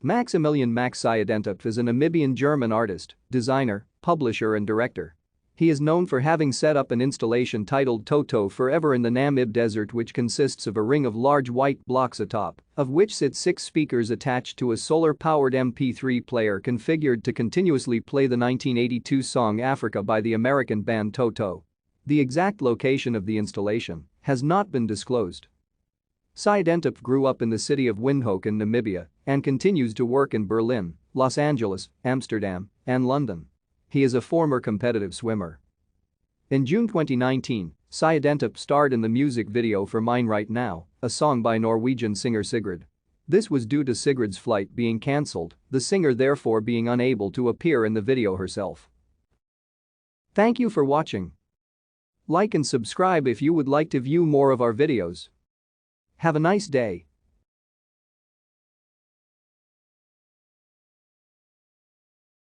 Maximilian Max Siedentopf is a Namibian-German artist, designer, publisher and director. He is known for having set up an installation titled Toto Forever in the Namib Desert, which consists of a ring of large white blocks atop, of which sit 6 speakers attached to a solar-powered MP3 player configured to continuously play the 1982 song Africa by the American band Toto. The exact location of the installation has not been disclosed. Siedentopf grew up in the city of Windhoek in Namibia and continues to work in Berlin, Los Angeles, Amsterdam, and London. He is a former competitive swimmer. In June 2019, Siedentopf starred in the music video for Mine Right Now, a song by Norwegian singer Sigrid. This was due to Sigrid's flight being cancelled, the singer therefore being unable to appear in the video herself. Thank you for watching. Like and subscribe if you would like to view more of our videos. Have a nice day.